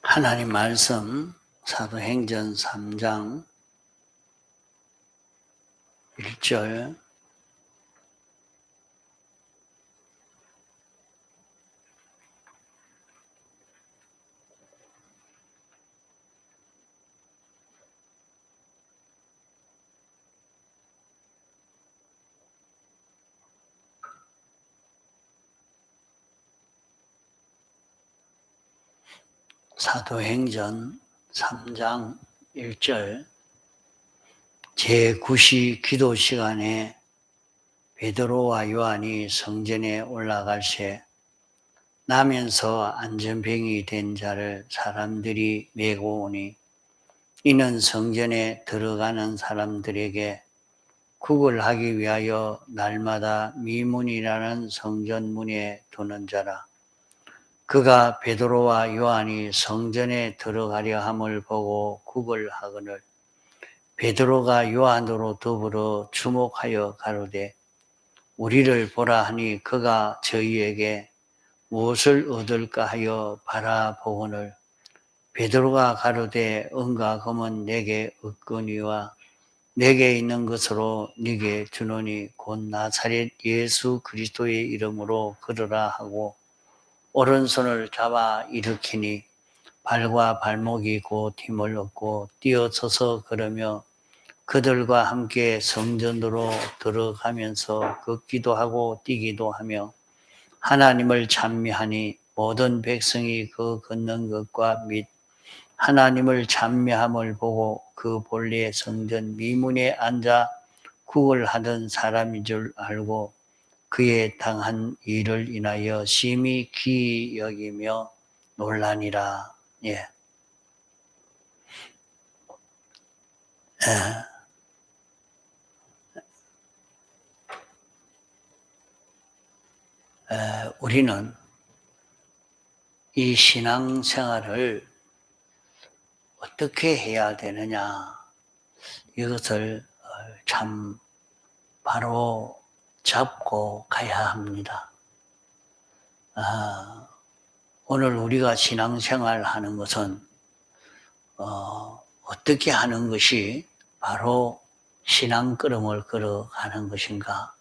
하나님 말씀 사도행전 3장 1절 사도행전 3장 1절 제9시 기도 시간에 베드로와 요한이 성전에 올라갈새 나면서 안전병이 된 자를 사람들이 메고 오니 이는 성전에 들어가는 사람들에게 구걸하기 위하여 날마다 미문이라는 성전문에 두는 자라. 그가 베드로와 요한이 성전에 들어가려 함을 보고 구걸하거늘 베드로가 요한으로 더불어 주목하여 가로되 우리를 보라 하니 그가 저희에게 무엇을 얻을까 하여 바라보거늘 베드로가 가로되 은과 금은 내게 없거니와 내게 있는 것으로 네게 주노니 곧 나사렛 예수 그리스도의 이름으로 걸으라 하고 오른손을 잡아 일으키니 발과 발목이 곧 힘을 얻고 뛰어서서 걸으며 그들과 함께 성전으로 들어가면서 걷기도 하고 뛰기도 하며 하나님을 찬미하니 모든 백성이 그 걷는 것과 및 하나님을 찬미함을 보고 그 본래 성전 미문에 앉아 구걸하던 사람인 줄 알고 그의 당한 일을 인하여 심히 귀히 여기며 놀라니라. 우리는 이 신앙생활을 어떻게 해야 되느냐 이것을 참 바로 잡고 가야 합니다. 오늘 우리가 신앙생활 하는 것은 어떻게 하는 것이 바로 신앙걸음을 걸어가는 것인가?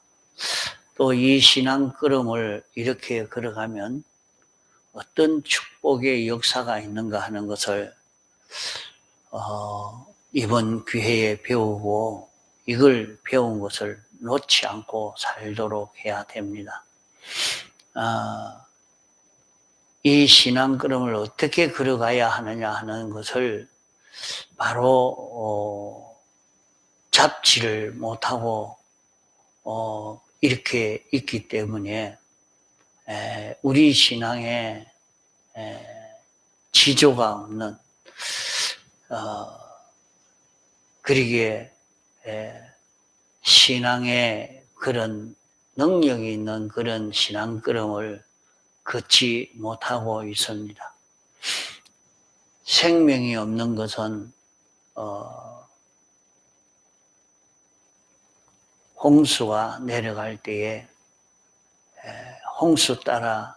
또 이 신앙걸음을 이렇게 걸어가면 어떤 축복의 역사가 있는가 하는 것을 이번 기회에 배우고 이걸 배운 것을 놓지 않고 살도록 해야 됩니다. 이 신앙걸음을 어떻게 걸어가야 하느냐 하는 것을 바로 잡지를 못하고 이렇게 있기 때문에 우리 신앙에 지조가 없는 그러기에 신앙에 그런 능력이 있는 그런 신앙걸음을 걷지 못하고 있습니다. 생명이 없는 것은 홍수가 내려갈 때에 홍수 따라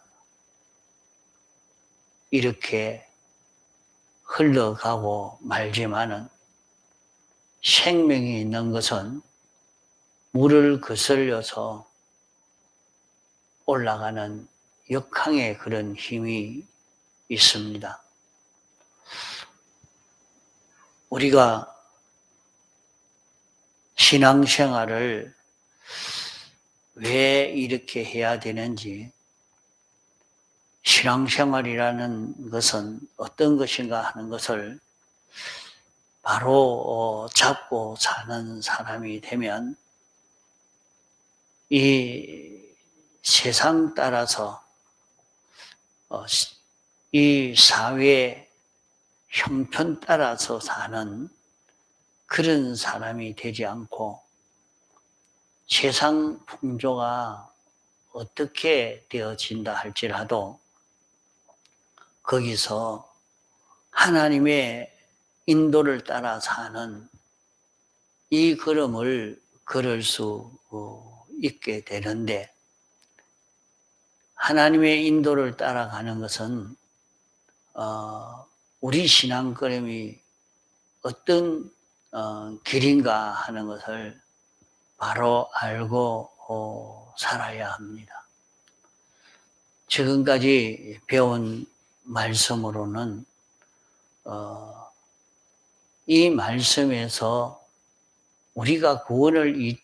이렇게 흘러가고 말지만은 생명이 있는 것은 물을 거슬려서 올라가는 역항의 그런 힘이 있습니다. 우리가 신앙생활을 왜 이렇게 해야 되는지, 신앙생활이라는 것은 어떤 것인가 하는 것을 바로 잡고 사는 사람이 되면 이 세상 따라서 이 사회 형편 따라서 사는 그런 사람이 되지 않고 세상 풍조가 어떻게 되어진다 할지라도 거기서 하나님의 인도를 따라 사는 이 걸음을 걸을 수 있게 되는데 하나님의 인도를 따라가는 것은 우리 신앙걸음이 어떤 길인가 하는 것을 바로 알고 살아야 합니다. 지금까지 배운 말씀으로는 이 말씀에서 우리가 구원을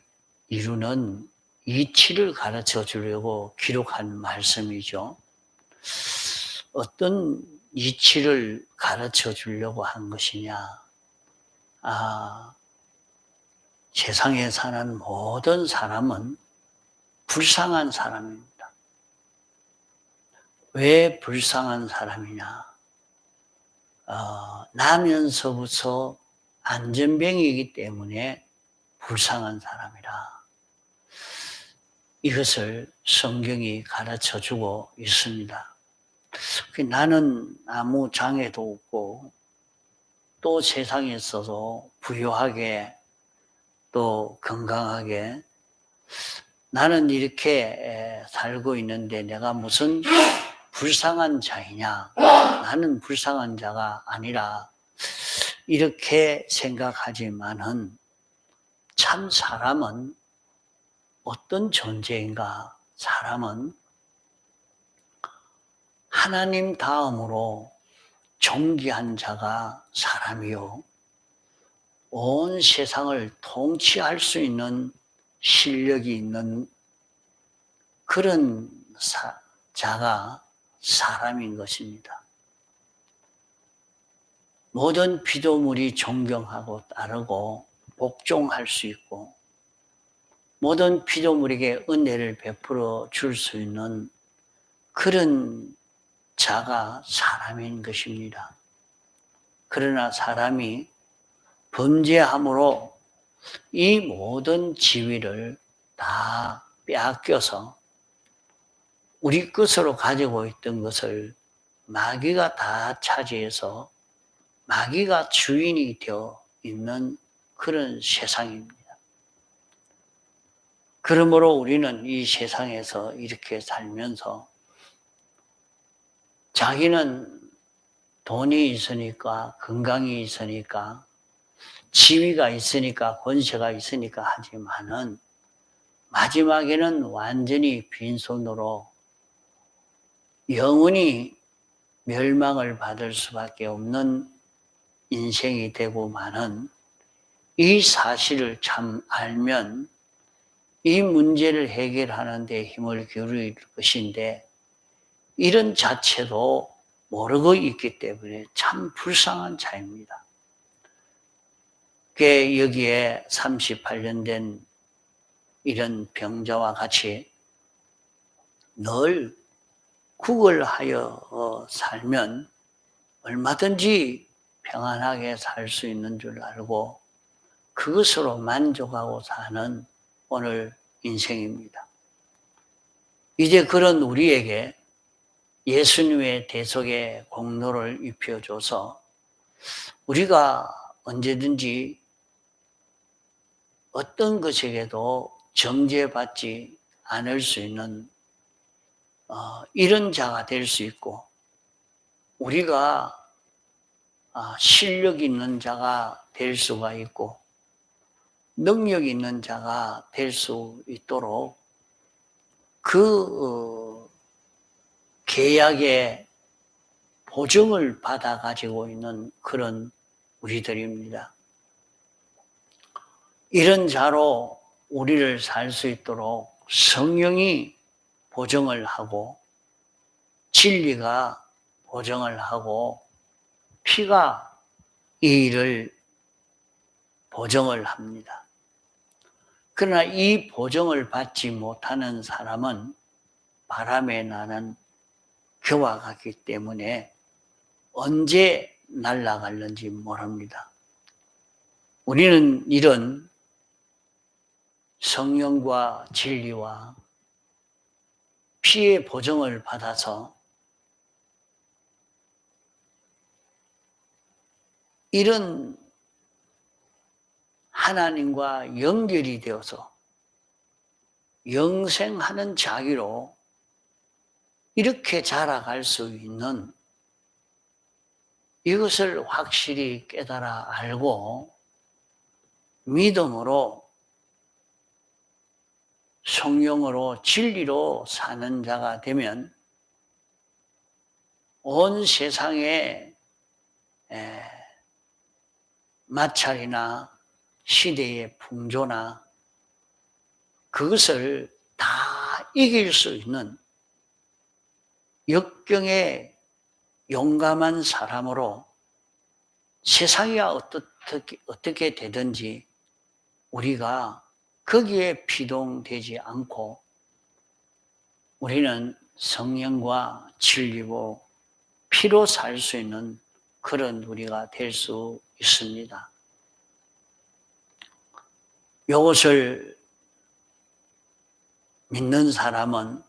이루는 이치를 가르쳐 주려고 기록한 말씀이죠. 어떤 이치를 가르쳐 주려고 한 것이냐? 세상에 사는 모든 사람은 불쌍한 사람입니다. 왜 불쌍한 사람이냐? 나면서부터 안전병이기 때문에 불쌍한 사람이라. 이것을 성경이 가르쳐 주고 있습니다. 나는 아무 장애도 없고 또 세상에 있어서 부유하게 또 건강하게 나는 이렇게 살고 있는데 내가 무슨 불쌍한 자이냐? 나는 불쌍한 자가 아니라 이렇게 생각하지만은 참 사람은 어떤 존재인가? 사람은 하나님 다음으로 존귀한 자가 사람이요. 온 세상을 통치할 수 있는 실력이 있는 그런 자가 사람인 것입니다. 모든 피조물이 존경하고 따르고 복종할 수 있고 모든 피조물에게 은혜를 베풀어 줄 수 있는 그런 자가 사람인 것입니다. 그러나 사람이 범죄함으로 이 모든 지위를 다 빼앗겨서 우리 것으로 가지고 있던 것을 마귀가 다 차지해서 마귀가 주인이 되어 있는 그런 세상입니다. 그러므로 우리는 이 세상에서 이렇게 살면서 자기는 돈이 있으니까 건강이 있으니까 지위가 있으니까 권세가 있으니까 하지만은 마지막에는 완전히 빈손으로 영원히 멸망을 받을 수밖에 없는 인생이 되고만은 이 사실을 참 알면 이 문제를 해결하는 데 힘을 기울일 것인데 이런 자체도 모르고 있기 때문에 참 불쌍한 자입니다. 여기에 38년 된 이런 병자와 같이 늘 구걸하여 살면 얼마든지 평안하게 살 수 있는 줄 알고 그것으로 만족하고 사는 오늘 인생입니다. 이제 그런 우리에게 예수님의 대속의 공로를 입혀줘서 우리가 언제든지 어떤 것에게도 정죄받지 않을 수 있는 이런 자가 될 수 있고 우리가 실력 있는 자가 될 수가 있고 능력 있는 자가 될 수 있도록 그 계약의 보증을 받아 가지고 있는 그런 우리들입니다. 이런 자로 우리를 살 수 있도록 성령이 보증을 하고 진리가 보증을 하고 피가 이 일을 보증을 합니다. 그러나 이 보증을 받지 못하는 사람은 바람에 나는 겨와 같기 때문에 언제 날아갈는지 모릅니다. 우리는 이런 성령과 진리와 피의 보증을 받아서 이런 하나님과 연결이 되어서 영생하는 자기로 이렇게 자라갈 수 있는 이것을 확실히 깨달아 알고 믿음으로 성령으로 진리로 사는 자가 되면 온 세상에 마찰이나 시대의 풍조나 그것을 다 이길 수 있는 역경의 용감한 사람으로 세상이 어떻게 되든지 우리가 거기에 피동되지 않고 우리는 성령과 진리로 피로 살 수 있는 그런 우리가 될 수 있습니다. 이것을 믿는 사람은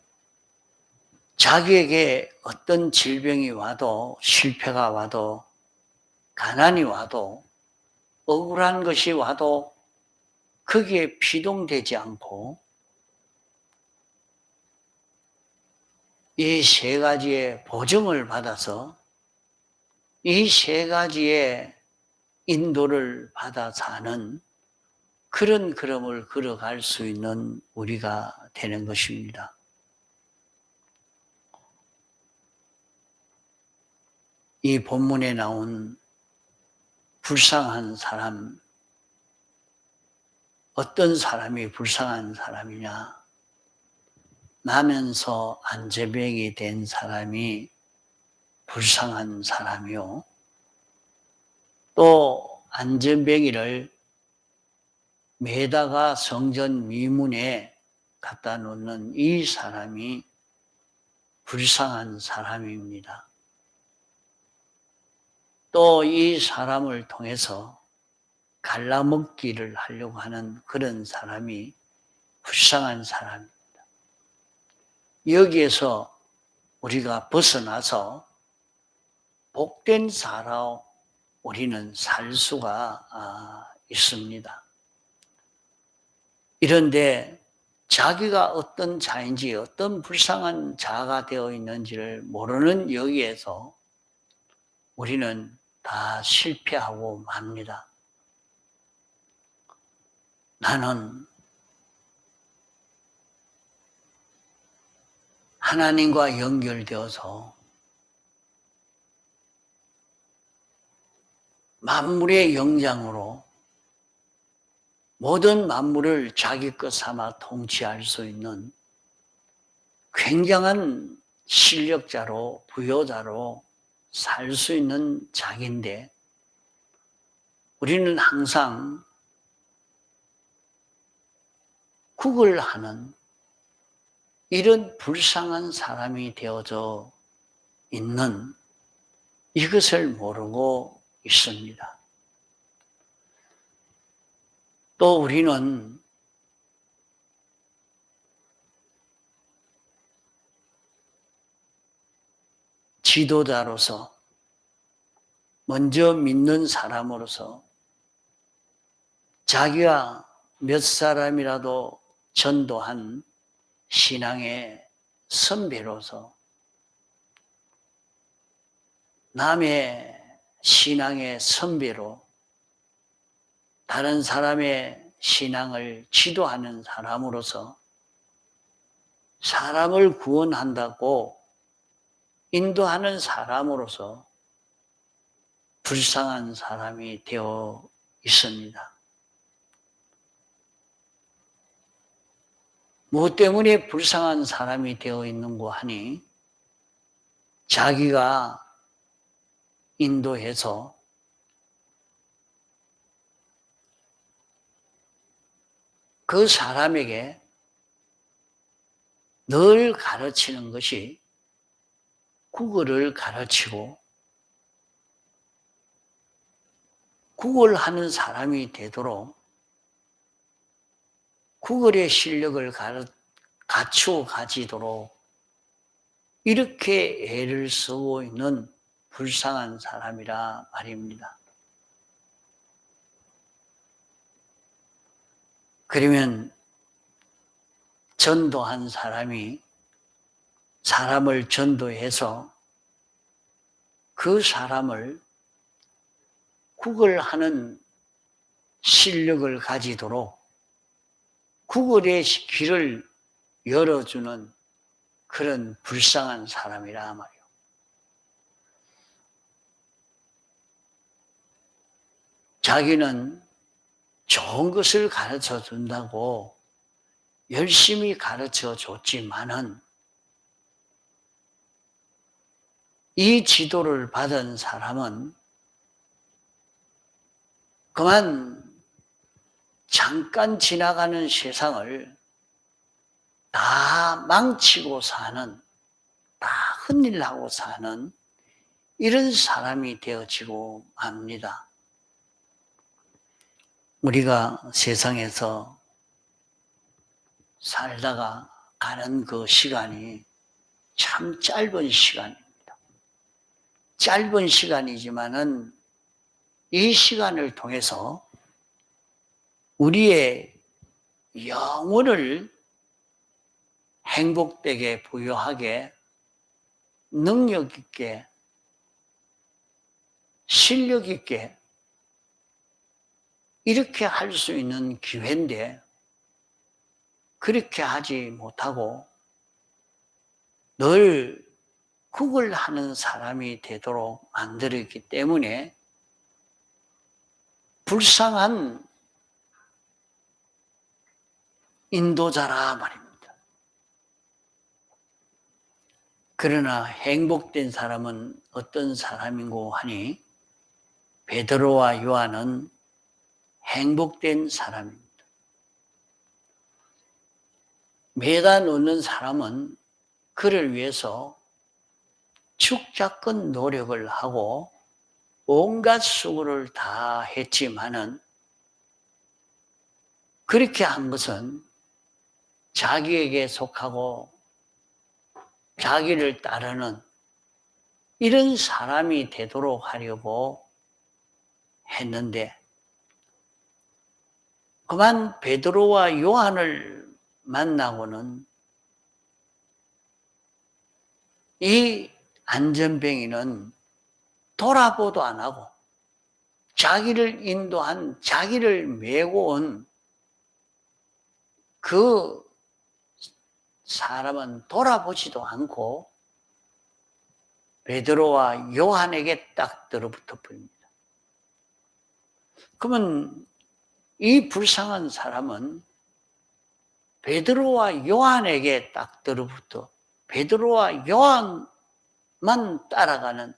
자기에게 어떤 질병이 와도 실패가 와도 가난이 와도 억울한 것이 와도 거기에 피동되지 않고 이 세 가지의 보증을 받아서 이 세 가지의 인도를 받아 사는 그런 걸음을 걸어갈 수 있는 우리가 되는 것입니다. 이 본문에 나온 불쌍한 사람, 어떤 사람이 불쌍한 사람이냐? 나면서 안제병이 된 사람이 불쌍한 사람이요. 또 안전뱅이를 매다가 성전 미문에 갖다 놓는 이 사람이 불쌍한 사람입니다. 또 이 사람을 통해서 갈라먹기를 하려고 하는 그런 사람이 불쌍한 사람입니다. 여기에서 우리가 벗어나서 복된 사람 우리는 살 수가 있습니다. 이런데 자기가 어떤 자인지 어떤 불쌍한 자가 되어 있는지를 모르는 여기에서 우리는 다 실패하고 맙니다. 나는 하나님과 연결되어서 만물의 영장으로 모든 만물을 자기 것 삼아 통치할 수 있는 굉장한 실력자로 부여자로 살 수 있는 자기인데 우리는 항상 구걸하는 이런 불쌍한 사람이 되어져 있는 이것을 모르고 있습니다. 또 우리는 지도자로서 먼저 믿는 사람으로서 자기가 몇 사람이라도 전도한 신앙의 선배로서 남의 신앙의 선배로 다른 사람의 신앙을 지도하는 사람으로서 사람을 구원한다고 인도하는 사람으로서 불쌍한 사람이 되어 있습니다. 무엇 때문에 불쌍한 사람이 되어 있는고 하니 자기가 인도해서 그 사람에게 늘 가르치는 것이 국어를 가르치고 국어하는 사람이 되도록 국어의 실력을 갖추어 가지도록 이렇게 애를 쓰고 있는 불쌍한 사람이라 말입니다. 그러면 전도한 사람이 사람을 전도해서 그 사람을 구걸하는 실력을 가지도록 구걸의 길을 열어주는 그런 불쌍한 사람이라 말이요. 자기는 좋은 것을 가르쳐 준다고 열심히 가르쳐 줬지만은 이 지도를 받은 사람은 그만 잠깐 지나가는 세상을 다 망치고 사는, 다 헛일하고 사는 이런 사람이 되어지고 맙니다. 우리가 세상에서 살다가 가는 그 시간이 참 짧은 시간입니다. 짧은 시간이지만은 이 시간을 통해서 우리의 영혼을 행복되게 부유하게 능력 있게 실력 있게 이렇게 할 수 있는 기회인데 그렇게 하지 못하고 늘 구걸하는 사람이 되도록 만들었기 때문에 불쌍한 인도자라 말입니다. 그러나 행복된 사람은 어떤 사람인고 하니 베드로와 요한은 행복된 사람입니다. 매달 얻는 사람은 그를 위해서 축작은 노력을 하고 온갖 수고를 다 했지만은 그렇게 한 것은 자기에게 속하고 자기를 따르는 이런 사람이 되도록 하려고 했는데 그만 베드로와 요한을 만나고는 이 안전뱅이는 돌아보도 안 하고 자기를 인도한 자기를 메고 온 그 사람은 돌아보지도 않고 베드로와 요한에게 딱 들어붙어 버립니다. 그러면 이 불쌍한 사람은 베드로와 요한에게 딱 들어붙어 베드로와 요한만 따라가는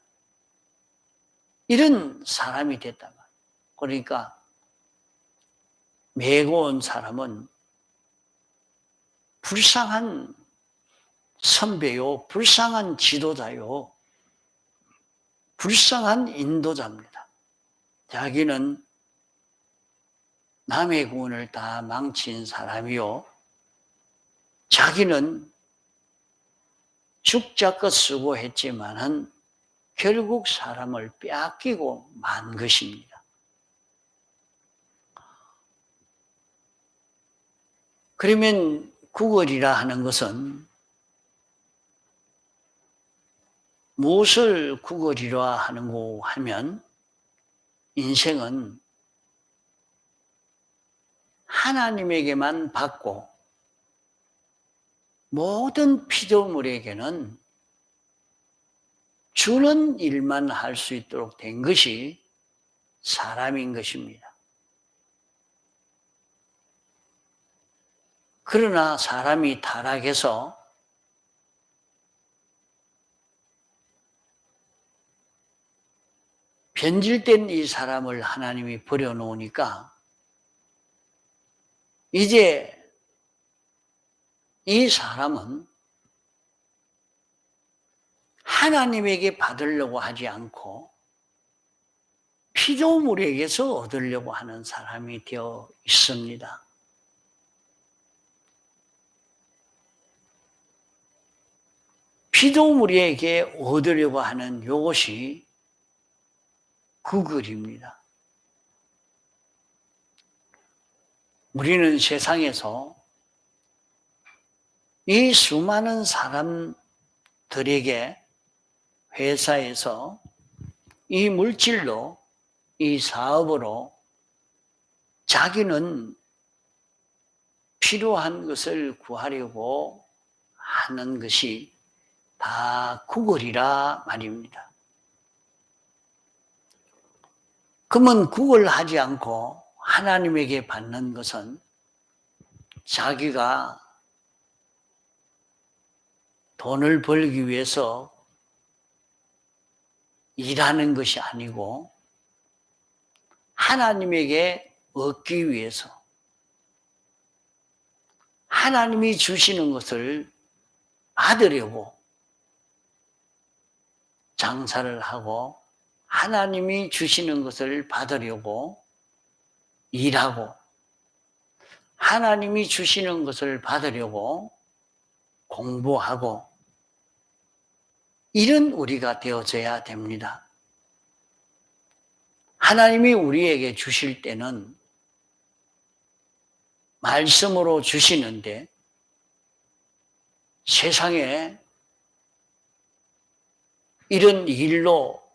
이런 사람이 됐단 말이에요. 그러니까 메고 온 사람은 불쌍한 선배요, 불쌍한 지도자요, 불쌍한 인도자입니다. 자기는 남의 구원을 다 망친 사람이요, 자기는 죽자껏 수고했지만은 결국 사람을 빼앗기고 만 것입니다. 그러면 구걸이라 하는 것은 무엇을 구걸이라 하는고 하면 인생은 하나님에게만 받고 모든 피조물에게는 주는 일만 할 수 있도록 된 것이 사람인 것입니다. 그러나 사람이 타락해서 변질된 이 사람을 하나님이 버려놓으니까 이제 이 사람은 하나님에게 받으려고 하지 않고 피조물에게서 얻으려고 하는 사람이 되어 있습니다. 피조물에게 얻으려고 하는 이것이 구걸입니다. 우리는 세상에서 이 수많은 사람들에게 회사에서 이 물질로 이 사업으로 자기는 필요한 것을 구하려고 하는 것이 다 구걸이라 말입니다. 그러면 구걸하지 않고 하나님에게 받는 것은 자기가 돈을 벌기 위해서 일하는 것이 아니고 하나님에게 얻기 위해서 하나님이 주시는 것을 받으려고 장사를 하고 하나님이 주시는 것을 받으려고 일하고 하나님이 주시는 것을 받으려고 공부하고 이런 우리가 되어져야 됩니다. 하나님이 우리에게 주실 때는 말씀으로 주시는데 세상에 이런 일로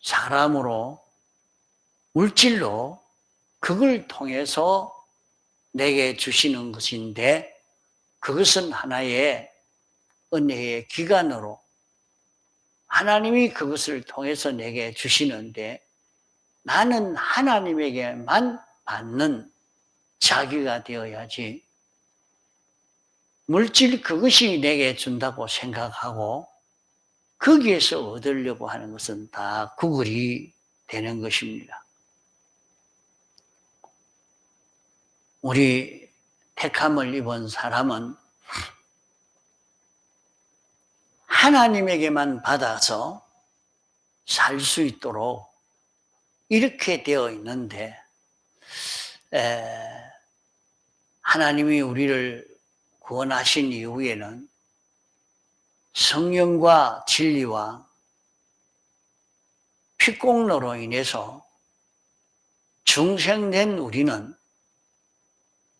사람으로 물질로 그걸 통해서 내게 주시는 것인데 그것은 하나의 은혜의 기간으로 하나님이 그것을 통해서 내게 주시는데 나는 하나님에게만 받는 자기가 되어야지 물질 그것이 내게 준다고 생각하고 거기에서 얻으려고 하는 것은 다 구걸이 되는 것입니다. 우리 택함을 입은 사람은 하나님에게만 받아서 살 수 있도록 이렇게 되어 있는데 하나님이 우리를 구원하신 이후에는 성령과 진리와 피공로로 인해서 중생된 우리는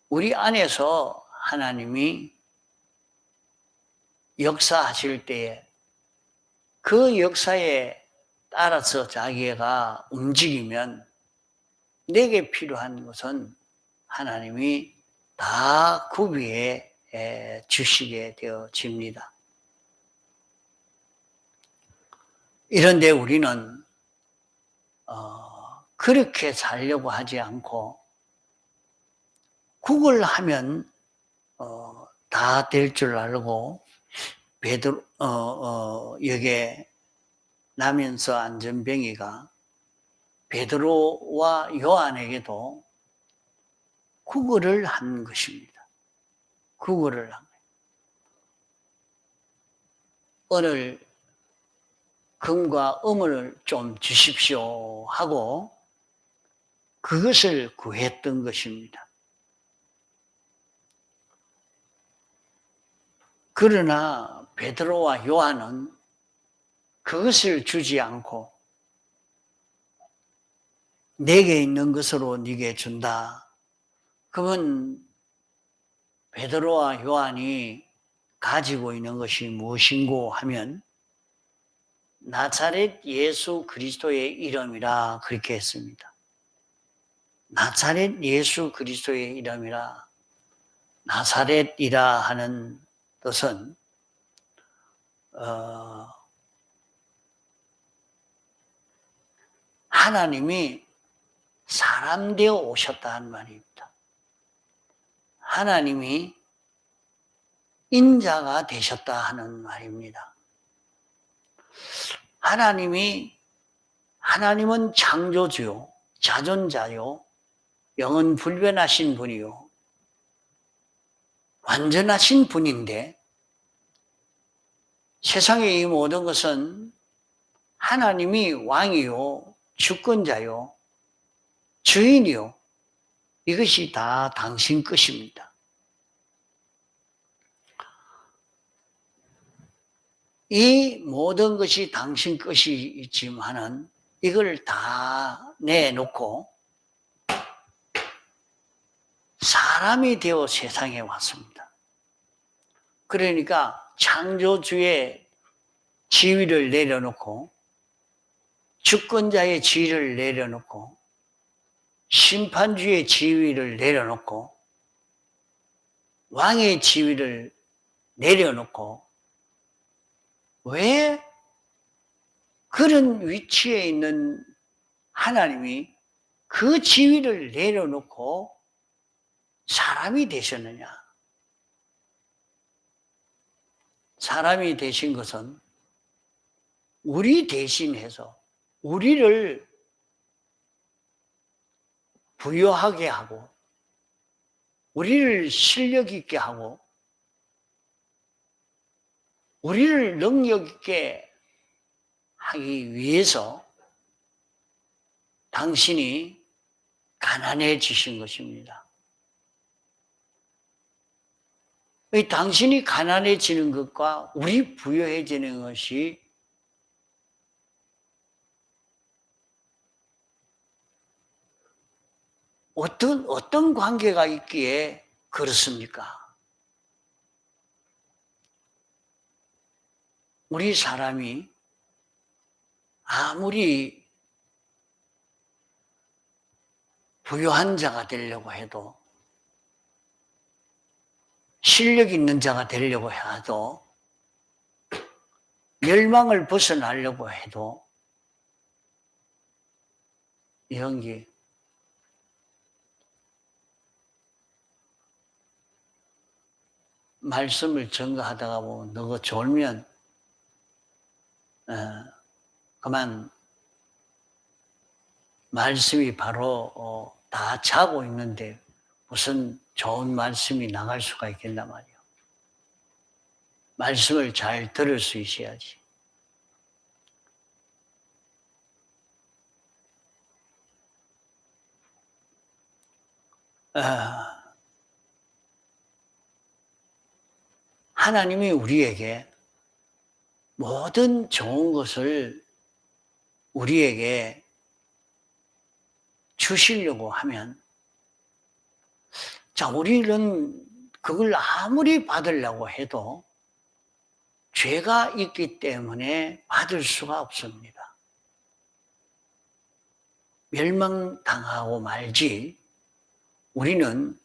우리 안에서 하나님이 역사하실 때에 그 역사에 따라서 자기가 움직이면 내게 필요한 것은 하나님이 다 구비해 주시게 되어집니다. 이런데 우리는 그렇게 살려고 하지 않고 구걸하면 다 될 줄 알고 베드로 여기에 나면서 안전뱅이가 베드로와 요한에게도 구걸을 한 것입니다. 구걸을 한 거예요. 오늘 금과 음을 좀 주십시오 하고 그것을 구했던 것입니다. 그러나 베드로와 요한은 그것을 주지 않고 내게 있는 것으로 네게 준다. 그러면 베드로와 요한이 가지고 있는 것이 무엇인고 하면 나사렛 예수 그리스도의 이름이라 그렇게 했습니다. 나사렛 예수 그리스도의 이름이라. 나사렛이라 하는 뜻은 하나님이 사람 되어 오셨다는 말입니다. 하나님이 인자가 되셨다 하는 말입니다. 하나님은 창조주요, 자존자요, 영은 불변하신 분이요, 완전하신 분인데 세상의 이 모든 것은 하나님이 왕이요, 주권자요, 주인이요, 이것이 다 당신 것입니다. 이 모든 것이 당신 것이지만은 이걸 다 내놓고 사람이 되어 세상에 왔습니다. 그러니까 창조주의 지위를 내려놓고 주권자의 지위를 내려놓고 심판주의 지위를 내려놓고 왕의 지위를 내려놓고 왜 그런 위치에 있는 하나님이 그 지위를 내려놓고 사람이 되셨느냐? 사람이 되신 것은 우리 대신해서 우리를 부유하게 하고 우리를 실력 있게 하고 우리를 능력 있게 하기 위해서 당신이 가난해지신 것입니다. 당신이 가난해지는 것과 우리 부유해지는 것이 어떤 관계가 있기에 그렇습니까? 우리 사람이 아무리 부유한 자가 되려고 해도 실력 있는 자가 되려고 해도 멸망을 벗어나려고 해도 이런게 말씀을 전가하다가 보면 너가 졸면 그만 말씀이 바로 다 자고 있는데 무슨 좋은 말씀이 나갈 수가 있겠단 말이에요. 말씀을 잘 들을 수 있어야지. 하나님이 우리에게 모든 좋은 것을 우리에게 주시려고 하면 자, 우리는 그걸 아무리 받으려고 해도 죄가 있기 때문에 받을 수가 없습니다. 멸망당하고 말지 우리는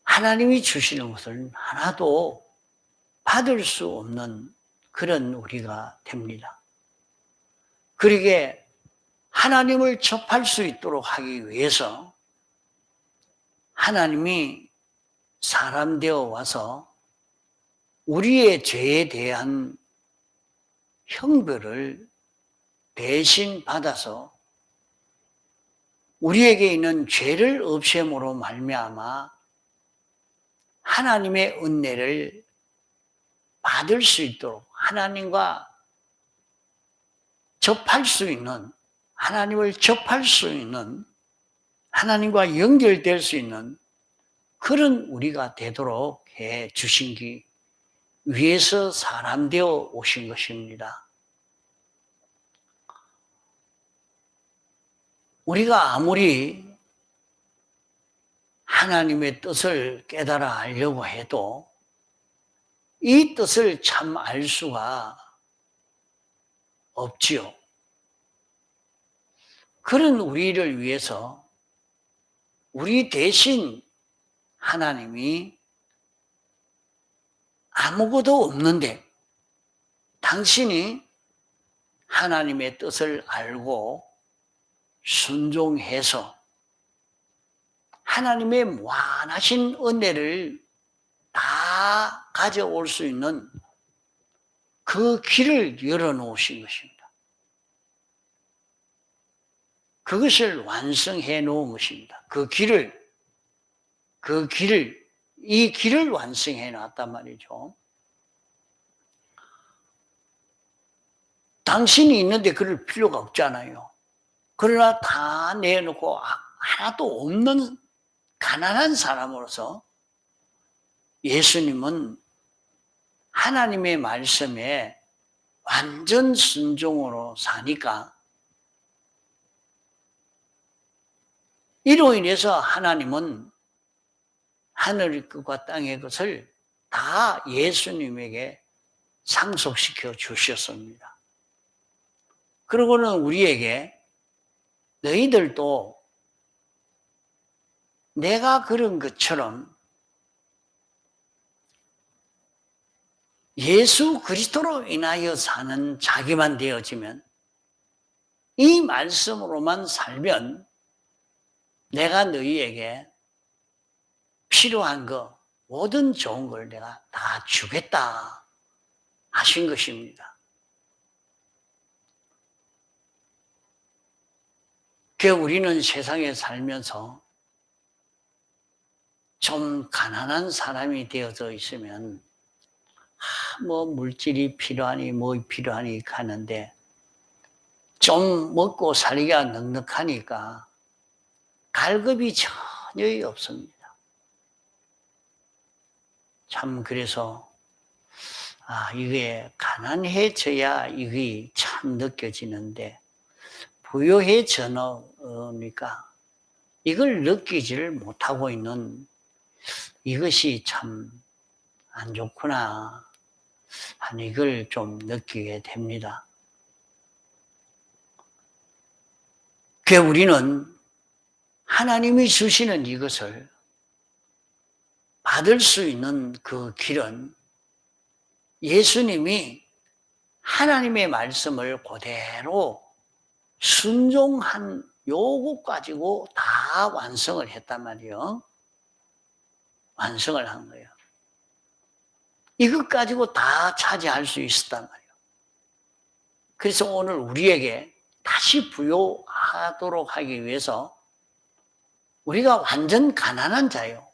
하나님이 주시는 것을 하나도 받을 수 없는 그런 우리가 됩니다. 그러게 하나님을 접할 수 있도록 하기 위해서 하나님이 사람 되어 와서 우리의 죄에 대한 형벌을 대신 받아서 우리에게 있는 죄를 없앰으로 말미암아 하나님의 은혜를 받을 수 있도록 하나님과 접할 수 있는, 하나님을 접할 수 있는, 하나님과 연결될 수 있는 그런 우리가 되도록 해 주시기 위해서 사람 되어 오신 것입니다. 우리가 아무리 하나님의 뜻을 깨달아 알려고 해도 이 뜻을 참 알 수가 없지요. 그런 우리를 위해서 우리 대신 하나님이 아무것도 없는데 당신이 하나님의 뜻을 알고 순종해서 하나님의 무한하신 은혜를 다 가져올 수 있는 그 길을 열어놓으신 것입니다. 그것을 완성해 놓은 것입니다. 이 길을 완성해 놨단 말이죠. 당신이 있는데 그럴 필요가 없잖아요. 그러나 다 내놓고 하나도 없는 가난한 사람으로서 예수님은 하나님의 말씀에 완전 순종으로 사니까 이로 인해서 하나님은 하늘의 것과 땅의 것을 다 예수님에게 상속시켜 주셨습니다. 그러고는 우리에게 너희들도 내가 그런 것처럼 예수 그리스도로 인하여 사는 자기만 되어지면, 이 말씀으로만 살면 내가 너희에게 필요한 거, 모든 좋은 걸 내가 다 주겠다 하신 것입니다. 그 우리는 세상에 살면서 좀 가난한 사람이 되어져 있으면 뭐 물질이 필요하니 뭐 필요하니 가는데, 좀 먹고 살기가 넉넉하니까 갈급이 전혀 없습니다. 참 그래서 이게 가난해져야 이게 참 느껴지는데, 부유해져니까 이걸 느끼지를 못하고 있는 이것이 참 안 좋구나 하는 이걸 좀 느끼게 됩니다. 그 우리는 하나님이 주시는 이것을 받을 수 있는 그 길은 예수님이 하나님의 말씀을 그대로 순종한 요구 가지고 다 완성을 했단 말이에요. 완성을 한 거예요. 이것 가지고 다 차지할 수 있었단 말이에요. 그래서 오늘 우리에게 다시 부요하도록 하기 위해서, 우리가 완전 가난한 자예요.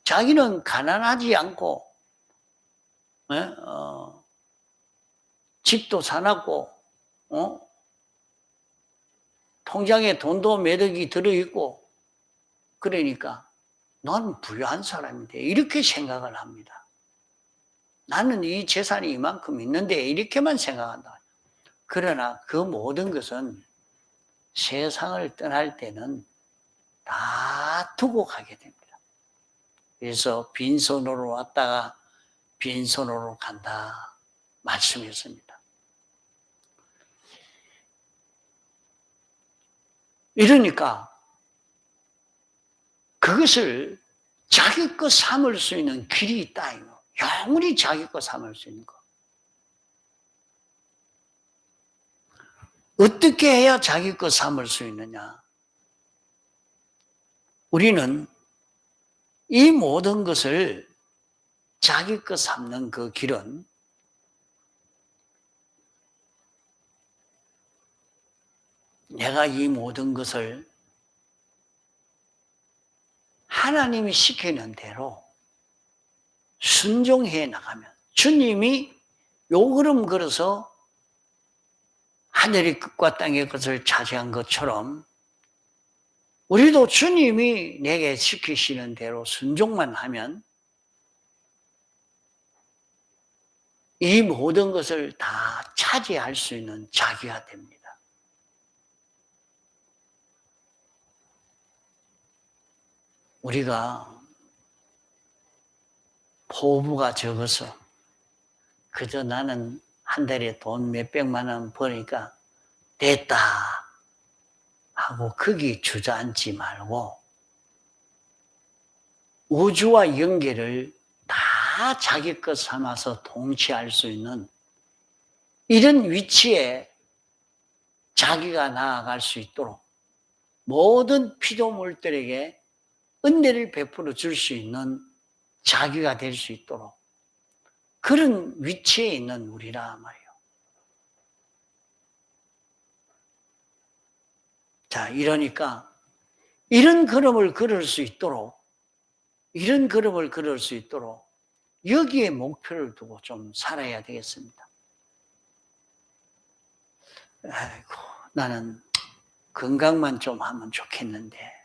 자기는 가난하지 않고 집도 사놨고 통장에 돈도 매덕이 들어있고, 그러니까 난 부유한 사람인데 이렇게 생각을 합니다. 나는 이 재산이 이만큼 있는데 이렇게만 생각한다. 그러나 그 모든 것은 세상을 떠날 때는 다 두고 가게 됩니다. 그래서 빈손으로 왔다가 빈손으로 간다 말씀했습니다. 이러니까 그것을 자기 것 삼을 수 있는 길이 있다. 영원히 자기 것 삼을 수 있는 거. 어떻게 해야 자기 것 삼을 수 있느냐? 우리는 이 모든 것을 자기 것 삼는 그 길은 내가 이 모든 것을 하나님이 시키는 대로 순종해 나가면, 주님이 요 걸음 걸어서 하늘의 끝과 땅의 것을 차지한 것처럼 우리도 주님이 내게 시키시는 대로 순종만 하면 이 모든 것을 다 차지할 수 있는 자기가 됩니다. 우리가 포부가 적어서 그저 나는 한 달에 돈 몇백만 원 버니까 됐다 하고 거기 주저앉지 말고 우주와 연계를 다 자기 것 삼아서 통치할 수 있는 이런 위치에 자기가 나아갈 수 있도록 모든 피조물들에게 은혜를 베풀어 줄 수 있는 자기가 될 수 있도록 그런 위치에 있는 우리라 말이에요. 자, 이러니까 이런 걸음을 걸을 수 있도록 여기에 목표를 두고 좀 살아야 되겠습니다. 아이고, 나는 건강만 좀 하면 좋겠는데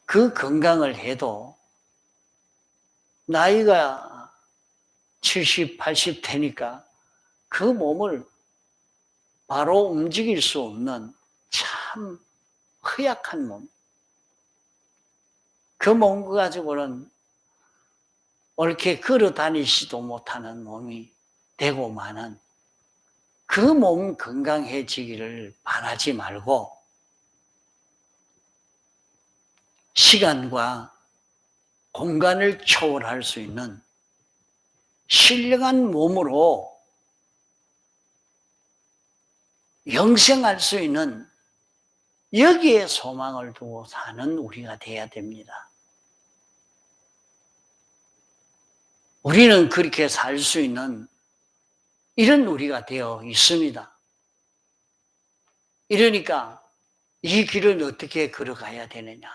그 건강을 해도 나이가 70, 80 되니까 그 몸을 바로 움직일 수 없는 참 허약한 몸. 그 몸 가지고는 옳게 걸어 다니지도 못하는 몸이 되고 마는 그 몸 건강해지기를 바라지 말고 시간과 공간을 초월할 수 있는 신령한 몸으로 영생할 수 있는 여기에 소망을 두고 사는 우리가 돼야 됩니다. 우리는 그렇게 살 수 있는 이런 우리가 되어 있습니다. 이러니까 이 길은 어떻게 걸어가야 되느냐?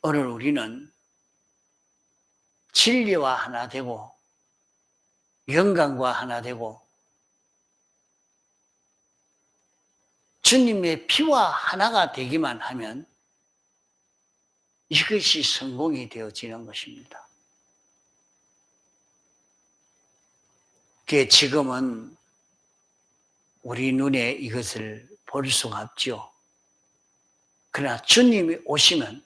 오늘 우리는 진리와 하나 되고 영광과 하나 되고 주님의 피와 하나가 되기만 하면 이것이 성공이 되어지는 것입니다. 지금은 우리 눈에 이것을 볼 수가 없죠. 그러나 주님이 오시면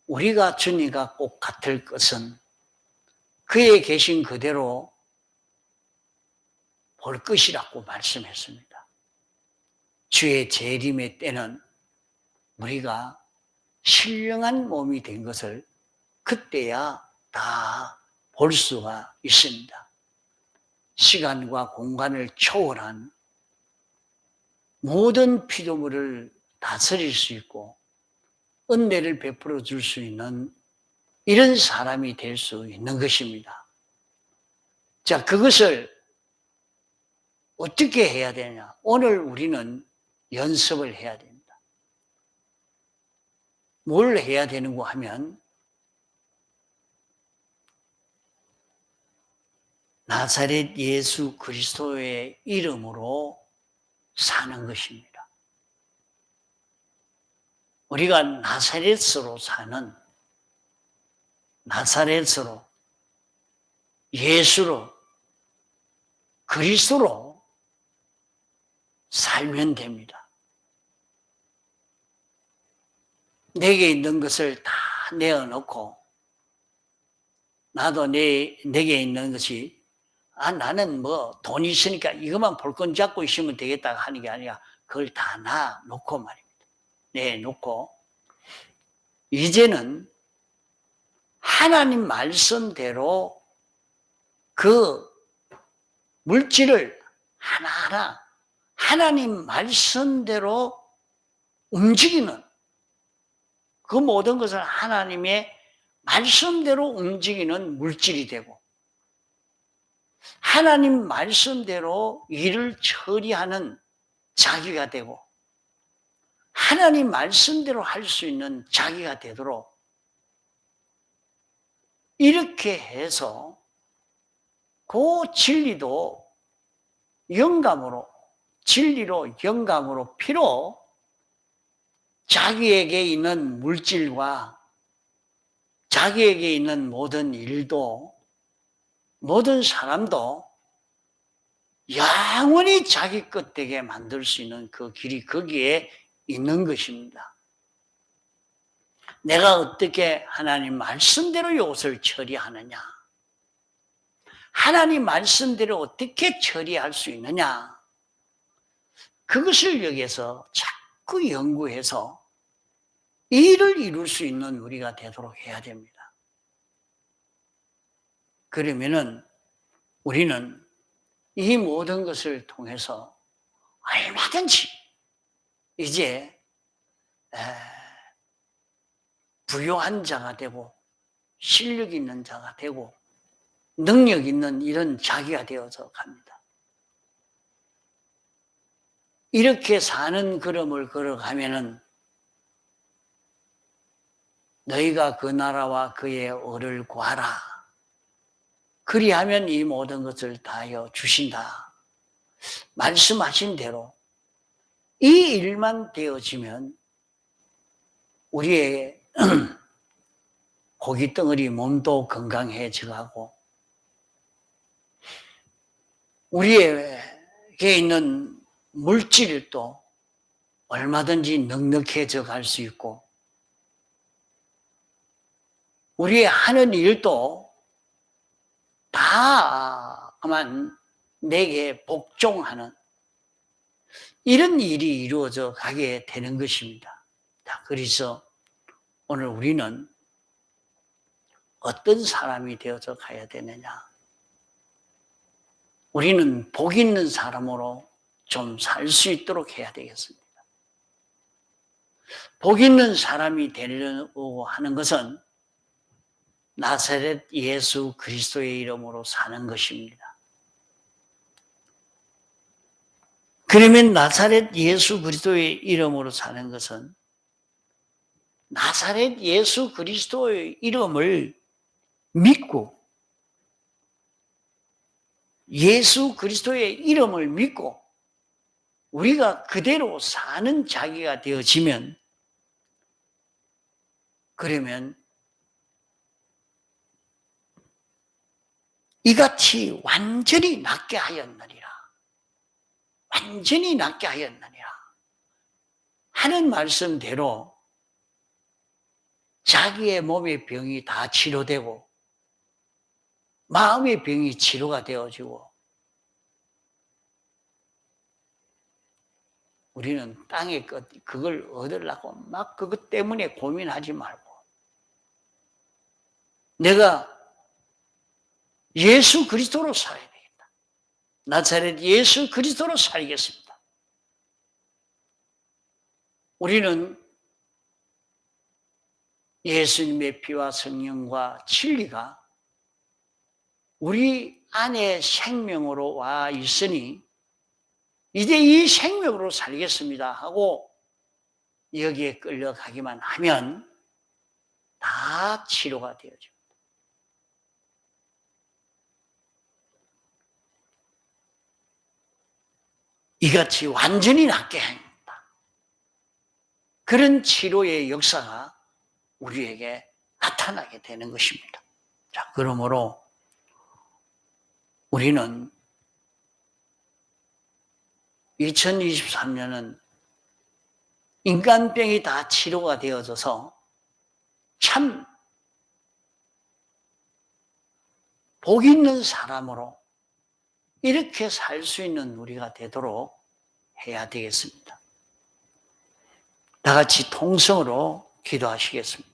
우리가 주님과 꼭 같을 것은 그에 계신 그대로 볼 것이라고 말씀했습니다. 주의 재림의 때는 우리가 신령한 몸이 된 것을 그때야 다 볼 수가 있습니다. 시간과 공간을 초월한 모든 피조물을 다스릴 수 있고 은혜를 베풀어 줄 수 있는 이런 사람이 될 수 있는 것입니다. 자, 그것을 어떻게 해야 되냐? 오늘 우리는 연습을 해야 됩니다. 뭘 해야 되는고 하면 나사렛 예수 그리스도의 이름으로 사는 것입니다. 우리가 나사렛으로 사는, 나사렛으로, 예수로, 그리스도로 살면 됩니다. 내게 있는 것을 다 내어놓고 나도 내게 있는 것이 나는 돈 있으니까 이것만 볼건 잡고 있으면 되겠다 하는 게 아니라 그걸 다 놔놓고 말입니다. 내놓고 이제는 하나님 말씀대로 그 물질을 하나하나 하나님 말씀대로 움직이는 그 모든 것을 하나님의 말씀대로 움직이는 물질이 되고 하나님 말씀대로 일을 처리하는 자기가 되고 하나님 말씀대로 할 수 있는 자기가 되도록 이렇게 해서 그 진리도 영감으로 진리로 영감으로 피로 자기에게 있는 물질과 자기에게 있는 모든 일도 모든 사람도 영원히 자기 것 되게 만들 수 있는 그 길이 거기에 있는 것입니다. 내가 어떻게 하나님 말씀대로 이것을 처리하느냐? 하나님 말씀대로 어떻게 처리할 수 있느냐? 그것을 여기서 자꾸 연구해서 일을 이룰 수 있는 우리가 되도록 해야 됩니다. 그러면은 우리는 이 모든 것을 통해서 얼마든지 이제 부유한 자가 되고 실력 있는 자가 되고 능력 있는 이런 자기가 되어서 갑니다. 이렇게 사는 걸음을 걸어가면은 너희가 그 나라와 그의 의를 구하라. 그리하면 이 모든 것을 다하여 주신다. 말씀하신 대로 이 일만 되어지면 우리의 고기 덩어리 몸도 건강해져가고 우리에게 있는 물질도 얼마든지 넉넉해져 갈 수 있고 우리의 하는 일도 다만 내게 복종하는 이런 일이 이루어져 가게 되는 것입니다. 자, 그래서 오늘 우리는 어떤 사람이 되어서 가야 되느냐? 우리는 복 있는 사람으로 좀 살 수 있도록 해야 되겠습니다. 복 있는 사람이 되려고 하는 것은 나사렛 예수 그리스도의 이름으로 사는 것입니다. 그러면 나사렛 예수 그리스도의 이름으로 사는 것은 나사렛 예수 그리스도의 이름을 믿고 예수 그리스도의 이름을 믿고 우리가 그대로 사는 자기가 되어지면 그러면 이같이 완전히 낫게 하였느니라. 완전히 낫게 하였느니라. 하는 말씀대로 자기의 몸의 병이 다 치료되고 마음의 병이 치료가 되어지고 우리는 땅에 그걸 얻으려고 막 그것 때문에 고민하지 말고 내가 예수 그리스도로 살아야 되겠다. 나사렛 예수 그리스도로 살겠습니다. 우리는 예수님의 피와 성령과 진리가 우리 안에 생명으로 와 있으니 이제 이 생명으로 살겠습니다 하고 여기에 끌려가기만 하면 다 치료가 되어집니다. 이같이 완전히 낫게 합니다. 그런 치료의 역사가 우리에게 나타나게 되는 것입니다. 자, 그러므로 우리는 2023년은 인간병이 다 치료가 되어져서 참 복 있는 사람으로 이렇게 살 수 있는 우리가 되도록 해야 되겠습니다. 다 같이 통성으로 기도하시겠습니다.